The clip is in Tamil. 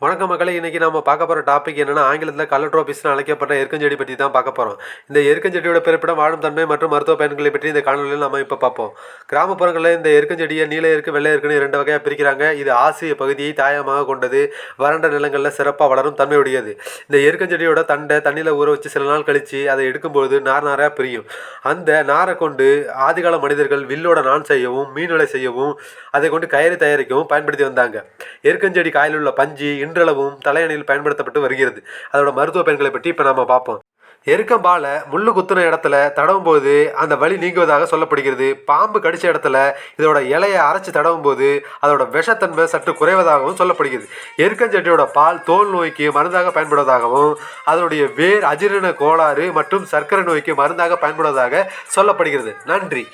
வணக்கம் மக்களே, இன்றைக்கி நம்ம பார்க்க போகிற டாபிக் என்னென்னா, ஆங்கிலத்தில் கலட்ரோபிஸ்னு அழைக்கப்பட்ட எருக்கஞ்செடி பற்றி தான் பார்க்க போகிறோம். இந்த எருக்கஞ்செடியோட பிறப்பிடம், வாழும் தன்மை மற்றும் மருத்துவ பயன்களை பற்றி இந்த காணொலியில் நம்ம இப்போ பார்ப்போம். கிராமப்புறங்களில் இந்த எருக்கஞ்செடியை நீல எருக்கு, வெள்ளை எருக்குன்னு 2 வகையாக பிரிக்கிறாங்க. இது ஆசிய பகுதியை தாயமாக கொண்டது. வறண்ட நிலங்களில் சிறப்பாக வளரும் தன்மையுடையது. இந்த எருக்கஞ்செடியோட தண்டை தண்ணியில் ஊற வச்சு சில நாள் கழித்து அதை எடுக்கும்போது நாராக பிரியும். அந்த நாரை கொண்டு ஆதிகால மனிதர்கள் வில்லோட நான் செய்யவும், மீன்வலை செய்யவும், அதை கொண்டு கயிறு தயாரிக்கவும் பயன்படுத்தி வந்தாங்க. எருக்கஞ்செடி காயில் உள்ள பஞ்சு இன்றளவும் தலையணையில் பயன்படுத்தப்பட்டு வருகிறது. அதோட மருத்துவ பயன்களை பற்றி இப்போ நம்ம பார்ப்போம். எருக்கம்பால முள்ளு குத்துன இடத்துல தடவும் போது அந்த வலி நீங்குவதாக சொல்லப்படுகிறது. பாம்பு கடிச்ச இடத்துல இதோட இலையை அரைச்சி தடவும் போது அதோட விஷத்தன்மை சற்று குறைவதாகவும் சொல்லப்படுகிறது. எருக்கஞ்செடியோட பால் தோல் நோய்க்கு மருந்தாக பயன்படுவதாகவும், அதனுடைய வேர் அஜீரண கோளாறு மற்றும் சர்க்கரை நோய்க்கு மருந்தாக பயன்படுவதாக சொல்லப்படுகிறது. நன்றி.